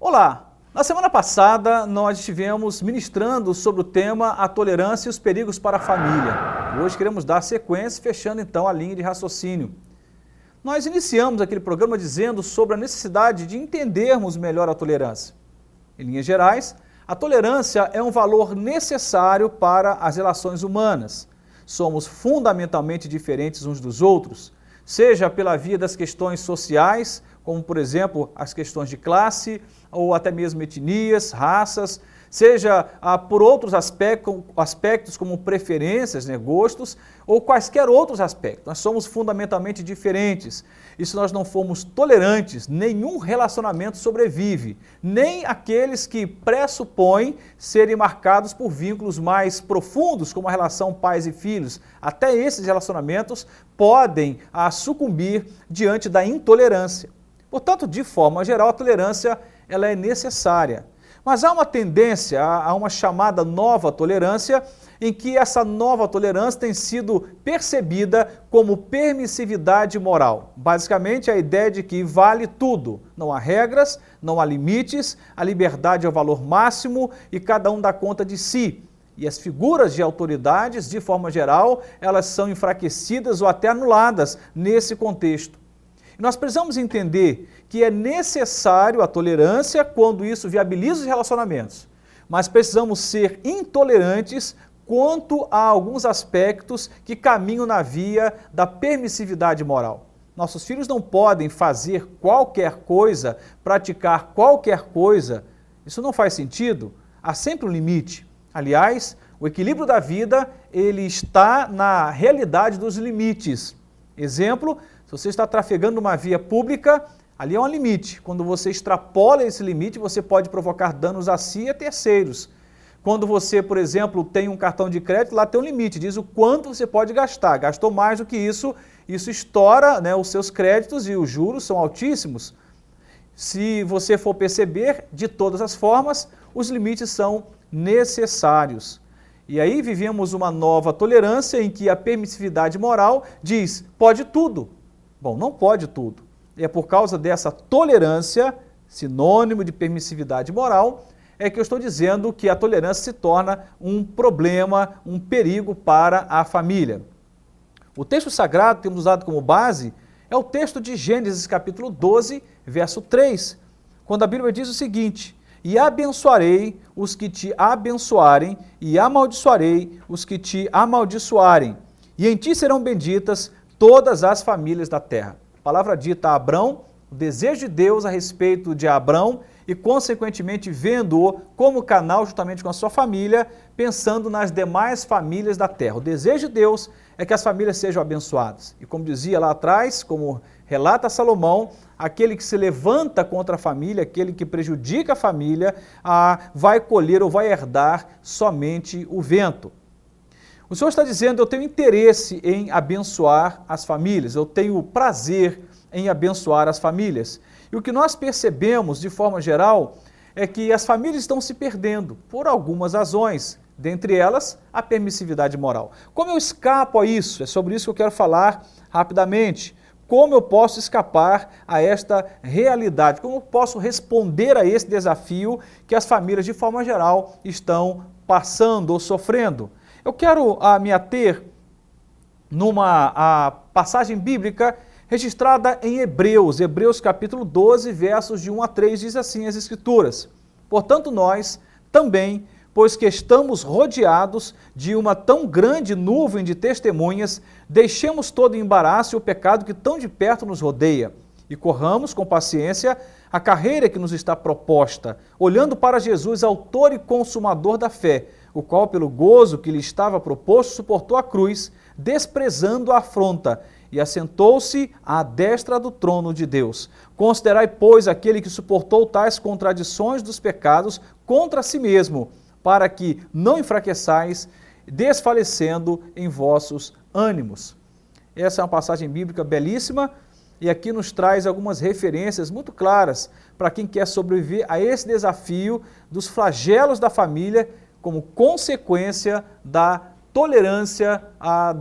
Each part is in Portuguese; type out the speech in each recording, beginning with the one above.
Olá! Na semana passada nós estivemos ministrando sobre o tema a tolerância e os perigos para a família. Hoje queremos dar sequência, fechando então a linha de raciocínio. Nós iniciamos aquele programa dizendo sobre a necessidade de entendermos melhor a tolerância. Em linhas gerais, a tolerância é um valor necessário para as relações humanas. Somos fundamentalmente diferentes uns dos outros, seja pela via das questões sociais, como por exemplo as questões de classe, ou até mesmo etnias, raças, seja por outros aspectos como preferências, gostos, ou quaisquer outros aspectos. Nós somos fundamentalmente diferentes. E se nós não formos tolerantes, nenhum relacionamento sobrevive, nem aqueles que pressupõem serem marcados por vínculos mais profundos, como a relação pais e filhos. Até esses relacionamentos podem sucumbir diante da intolerância. Portanto, de forma geral, a tolerância ela é necessária. Mas há uma tendência, há uma chamada nova tolerância, em que essa nova tolerância tem sido percebida como permissividade moral. Basicamente, a ideia de que vale tudo. Não há regras, não há limites, a liberdade é o valor máximo e cada um dá conta de si. E as figuras de autoridades, de forma geral, elas são enfraquecidas ou até anuladas nesse contexto. Nós precisamos entender que é necessário a tolerância quando isso viabiliza os relacionamentos, mas precisamos ser intolerantes quanto a alguns aspectos que caminham na via da permissividade moral. Nossos filhos não podem fazer qualquer coisa, praticar qualquer coisa. Isso não faz sentido. Há sempre um limite. Aliás, o equilíbrio da vida, ele está na realidade dos limites. Exemplo, se você está trafegando numa via pública, ali há um limite. Quando você extrapola esse limite, você pode provocar danos a si e a terceiros. Quando você, por exemplo, tem um cartão de crédito, lá tem um limite, diz o quanto você pode gastar. Gastou mais do que isso estoura, os seus créditos e os juros são altíssimos. Se você for perceber, de todas as formas, os limites são necessários. E aí vivemos uma nova tolerância em que a permissividade moral diz, pode tudo. Bom, não pode tudo. E é por causa dessa tolerância, sinônimo de permissividade moral, é que eu estou dizendo que a tolerância se torna um problema, um perigo para a família. O texto sagrado que temos usado como base é o texto de Gênesis capítulo 12, verso 3, quando a Bíblia diz o seguinte, e abençoarei os que te abençoarem, e amaldiçoarei os que te amaldiçoarem, e em ti serão benditas todas as famílias da terra. Palavra dita a Abrão, o desejo de Deus a respeito de Abrão e, consequentemente, vendo-o como canal juntamente com a sua família, pensando nas demais famílias da terra. O desejo de Deus é que as famílias sejam abençoadas. E como dizia lá atrás, como relata Salomão, aquele que se levanta contra a família, aquele que prejudica a família, vai colher ou vai herdar somente o vento. O Senhor está dizendo, eu tenho interesse em abençoar as famílias, eu tenho prazer em abençoar as famílias. E o que nós percebemos, de forma geral, é que as famílias estão se perdendo por algumas razões, dentre elas a permissividade moral. Como eu escapo a isso? É sobre isso que eu quero falar rapidamente. Como eu posso escapar a esta realidade? Como eu posso responder a esse desafio que as famílias, de forma geral, estão passando ou sofrendo? Eu quero me ater numa passagem bíblica registrada em Hebreus capítulo 12, versos de 1 a 3, diz assim as Escrituras. Portanto, nós também, pois que estamos rodeados de uma tão grande nuvem de testemunhas, deixemos todo o embaraço e o pecado que tão de perto nos rodeia, e corramos com paciência a carreira que nos está proposta, olhando para Jesus, autor e consumador da fé, o qual, pelo gozo que lhe estava proposto, suportou a cruz, desprezando a afronta, e assentou-se à destra do trono de Deus. Considerai, pois, aquele que suportou tais contradições dos pecados contra si mesmo, para que não enfraqueçais, desfalecendo em vossos ânimos. Essa é uma passagem bíblica belíssima, e aqui nos traz algumas referências muito claras para quem quer sobreviver a esse desafio dos flagelos da família como consequência da tolerância,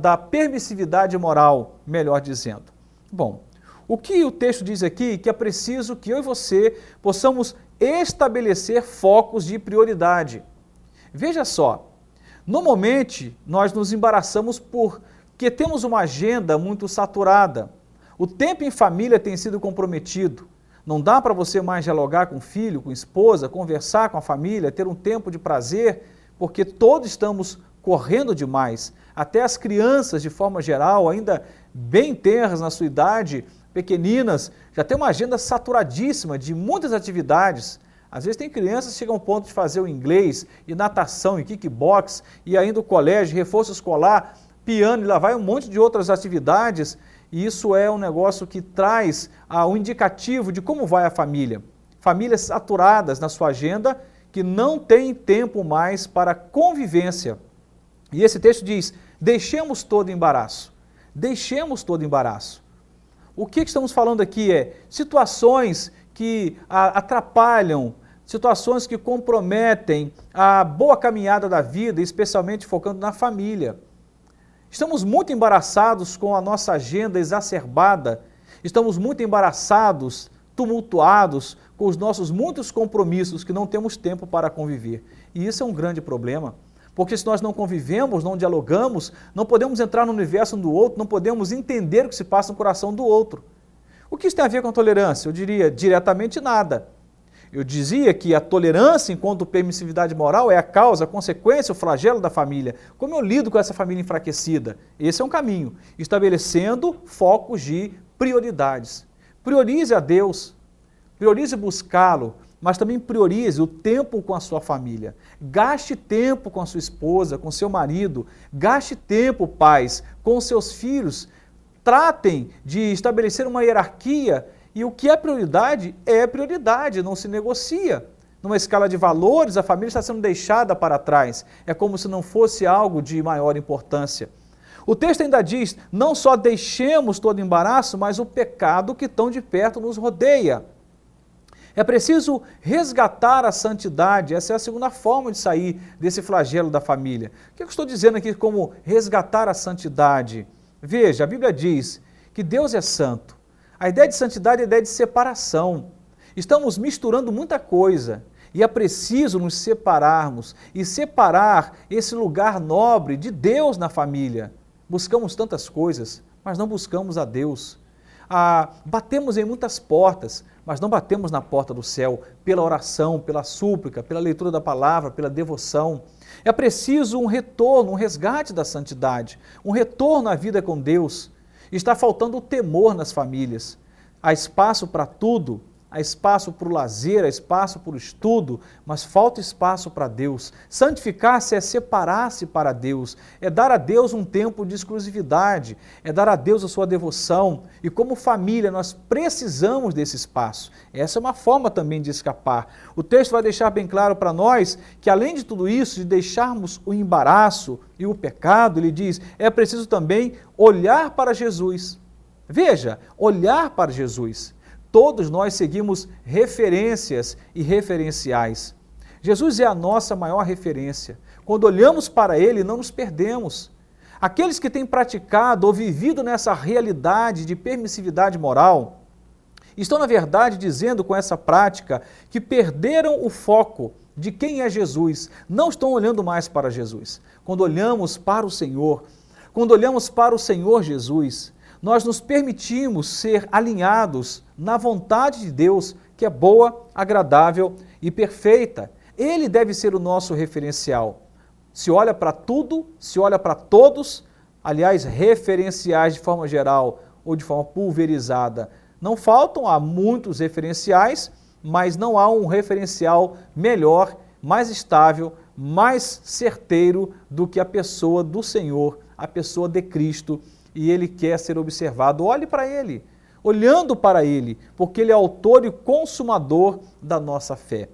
da permissividade moral, melhor dizendo. Bom, o que o texto diz aqui, que é preciso que eu e você possamos estabelecer focos de prioridade. Veja só, normalmente nós nos embaraçamos porque temos uma agenda muito saturada. O tempo em família tem sido comprometido. Não dá para você mais dialogar com o filho, com a esposa, conversar com a família, ter um tempo de prazer, porque todos estamos correndo demais. Até as crianças, de forma geral, ainda bem tenras na sua idade, pequeninas, já tem uma agenda saturadíssima de muitas atividades. Às vezes tem crianças que chegam ao ponto de fazer o inglês, e natação, e kickbox, e ainda o colégio, reforço escolar, piano, e lá vai um monte de outras atividades, e isso é um negócio que traz um indicativo de como vai a família. Famílias saturadas na sua agenda, que não têm tempo mais para convivência. E esse texto diz, deixemos todo embaraço. Deixemos todo embaraço. O que estamos falando aqui é situações que atrapalham, situações que comprometem a boa caminhada da vida, especialmente focando na família. Estamos muito embaraçados com a nossa agenda exacerbada, estamos muito embaraçados, tumultuados com os nossos muitos compromissos que não temos tempo para conviver. E isso é um grande problema, porque se nós não convivemos, não dialogamos, não podemos entrar no universo um do outro, não podemos entender o que se passa no coração do outro. O que isso tem a ver com a tolerância? Eu diria diretamente nada. Eu dizia que a tolerância enquanto permissividade moral é a causa, a consequência, o flagelo da família. Como eu lido com essa família enfraquecida? Esse é um caminho, estabelecendo focos de prioridades. Priorize a Deus, priorize buscá-lo, mas também priorize o tempo com a sua família. Gaste tempo com a sua esposa, com seu marido, gaste tempo, pais, com seus filhos. Tratem de estabelecer uma hierarquia. E o que é prioridade, não se negocia. Numa escala de valores, a família está sendo deixada para trás. É como se não fosse algo de maior importância. O texto ainda diz, não só deixemos todo embaraço, mas o pecado que tão de perto nos rodeia. É preciso resgatar a santidade, essa é a segunda forma de sair desse flagelo da família. O que eu estou dizendo aqui como resgatar a santidade? Veja, a Bíblia diz que Deus é santo. A ideia de santidade é a ideia de separação. Estamos misturando muita coisa e é preciso nos separarmos e separar esse lugar nobre de Deus na família. Buscamos tantas coisas, mas não buscamos a Deus. Batemos em muitas portas, mas não batemos na porta do céu pela oração, pela súplica, pela leitura da palavra, pela devoção. É preciso um retorno, um resgate da santidade, um retorno à vida com Deus. Está faltando o temor nas famílias. Há espaço para tudo, há espaço para o lazer, há espaço para o estudo, mas falta espaço para Deus. Santificar-se é separar-se para Deus, é dar a Deus um tempo de exclusividade, é dar a Deus a sua devoção. E como família nós precisamos desse espaço. Essa é uma forma também de escapar. O texto vai deixar bem claro para nós que além de tudo isso, de deixarmos o embaraço e o pecado, ele diz, é preciso também olhar para Jesus. Veja, olhar para Jesus. Todos nós seguimos referências e referenciais. Jesus é a nossa maior referência. Quando olhamos para Ele, não nos perdemos. Aqueles que têm praticado ou vivido nessa realidade de permissividade moral, estão na verdade dizendo com essa prática que perderam o foco de quem é Jesus, não estão olhando mais para Jesus. Quando olhamos para o Senhor, quando olhamos para o Senhor Jesus, nós nos permitimos ser alinhados na vontade de Deus, que é boa, agradável e perfeita. Ele deve ser o nosso referencial. Se olha para tudo, se olha para todos, aliás, referenciais de forma geral ou de forma pulverizada. Não faltam, há muitos referenciais, mas não há um referencial melhor, mais estável, mais certeiro do que a pessoa do Senhor, a pessoa de Cristo, e Ele quer ser observado. Olhe para Ele, olhando para Ele, porque Ele é autor e consumador da nossa fé.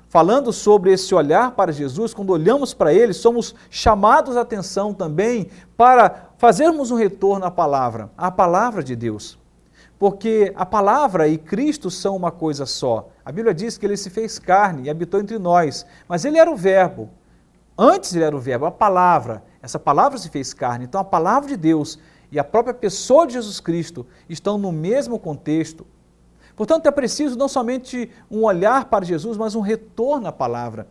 Falando sobre esse olhar para Jesus, quando olhamos para Ele, somos chamados a atenção também para fazermos um retorno à palavra de Deus. Porque a palavra e Cristo são uma coisa só. A Bíblia diz que Ele se fez carne e habitou entre nós, mas Ele era o verbo. Antes Ele era o verbo, a palavra. Essa palavra se fez carne. Então a palavra de Deus e a própria pessoa de Jesus Cristo estão no mesmo contexto. Portanto, é preciso não somente um olhar para Jesus, mas um retorno à palavra.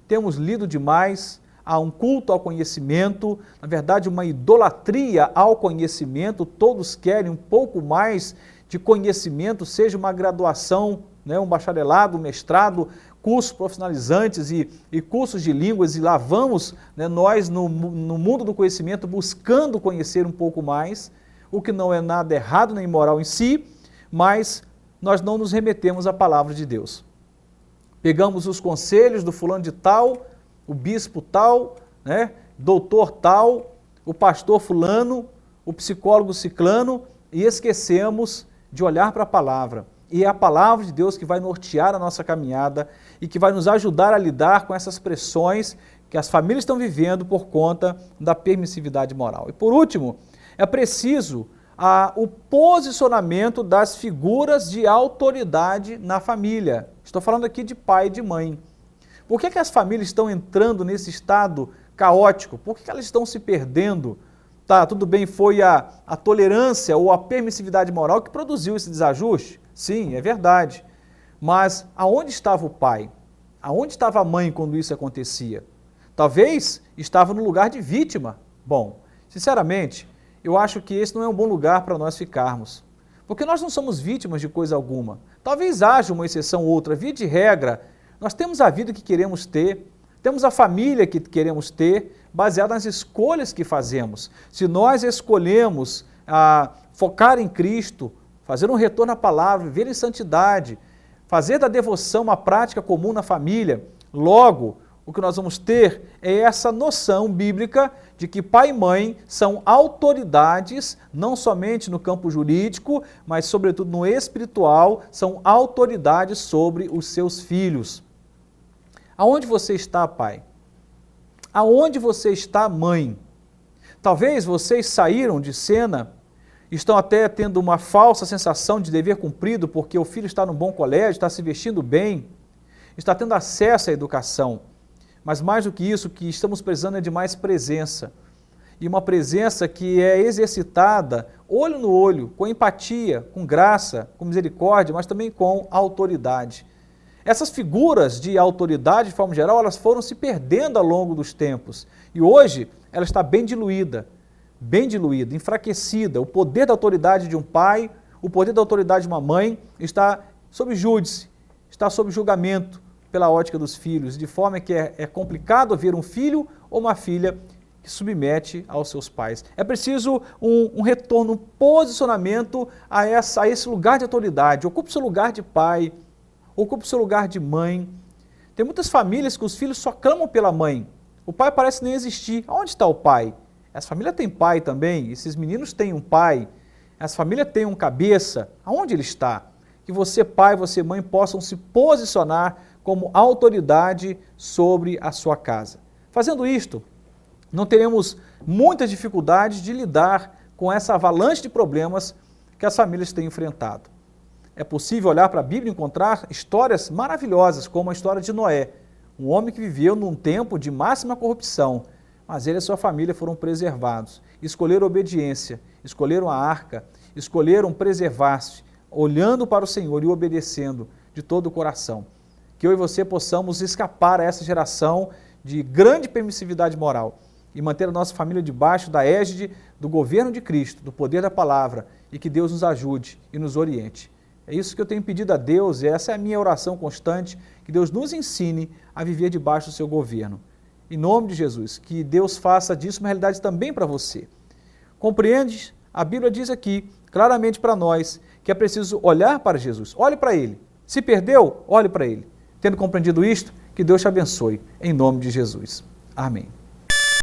Temos lido demais, há um culto ao conhecimento, na verdade uma idolatria ao conhecimento, todos querem um pouco mais de conhecimento, seja uma graduação, né, um bacharelado, um mestrado, cursos profissionalizantes e cursos de línguas, e lá vamos, né, nós no mundo do conhecimento buscando conhecer um pouco mais, o que não é nada errado nem imoral em si, mas nós não nos remetemos à palavra de Deus. Pegamos os conselhos do fulano de tal, o bispo tal, né, doutor tal, o pastor fulano, o psicólogo ciclano, e esquecemos de olhar para a palavra. E é a palavra de Deus que vai nortear a nossa caminhada e que vai nos ajudar a lidar com essas pressões que as famílias estão vivendo por conta da permissividade moral. E por último, é preciso o posicionamento das figuras de autoridade na família. Estou falando aqui de pai e de mãe. Por que as famílias estão entrando nesse estado caótico? Por que elas estão se perdendo? Tá, tudo bem, foi a tolerância ou a permissividade moral que produziu esse desajuste? Sim, é verdade. Mas aonde estava o pai? Aonde estava a mãe quando isso acontecia? Talvez estava no lugar de vítima. Bom, sinceramente, eu acho que esse não é um bom lugar para nós ficarmos. Porque nós não somos vítimas de coisa alguma. Talvez haja uma exceção ou outra. Via de regra, nós temos a vida que queremos ter, temos a família que queremos ter, baseada nas escolhas que fazemos. Se nós escolhemos focar em Cristo, fazer um retorno à palavra, viver em santidade, fazer da devoção uma prática comum na família, logo, o que nós vamos ter é essa noção bíblica de que pai e mãe são autoridades, não somente no campo jurídico, mas sobretudo no espiritual, são autoridades sobre os seus filhos. Aonde você está, pai? Aonde você está, mãe? Talvez vocês saíram de cena, estão até tendo uma falsa sensação de dever cumprido porque o filho está num bom colégio, está se vestindo bem, está tendo acesso à educação. Mas mais do que isso, o que estamos precisando é de mais presença. E uma presença que é exercitada olho no olho, com empatia, com graça, com misericórdia, mas também com autoridade. Essas figuras de autoridade, de forma geral, elas foram se perdendo ao longo dos tempos. E hoje ela está bem diluída, enfraquecida. O poder da autoridade de um pai, o poder da autoridade de uma mãe está sob júdice, está sob julgamento pela ótica dos filhos, de forma que é complicado ver um filho ou uma filha que submete aos seus pais. É preciso um retorno, um posicionamento a esse lugar de autoridade. Ocupe o seu lugar de pai, ocupe o seu lugar de mãe. Tem muitas famílias que os filhos só clamam pela mãe. O pai parece nem existir. Onde está o pai? Essa família tem pai também, esses meninos têm um pai, essa família tem um cabeça. Aonde ele está? Que você, pai, você, mãe, possam se posicionar como autoridade sobre a sua casa. Fazendo isto, não teremos muitas dificuldades de lidar com essa avalanche de problemas que as famílias têm enfrentado. É possível olhar para a Bíblia e encontrar histórias maravilhosas, como a história de Noé, um homem que viveu num tempo de máxima corrupção, mas ele e sua família foram preservados. Escolheram obediência, escolheram a arca, escolheram preservar-se, olhando para o Senhor e obedecendo de todo o coração. Que eu e você possamos escapar a essa geração de grande permissividade moral e manter a nossa família debaixo da égide do governo de Cristo, do poder da palavra, e que Deus nos ajude e nos oriente. É isso que eu tenho pedido a Deus, e essa é a minha oração constante, que Deus nos ensine a viver debaixo do seu governo. Em nome de Jesus, que Deus faça disso uma realidade também para você. Compreende? A Bíblia diz aqui, claramente para nós, que é preciso olhar para Jesus. Olhe para Ele. Se perdeu, olhe para Ele. Tendo compreendido isto, que Deus te abençoe, em nome de Jesus. Amém.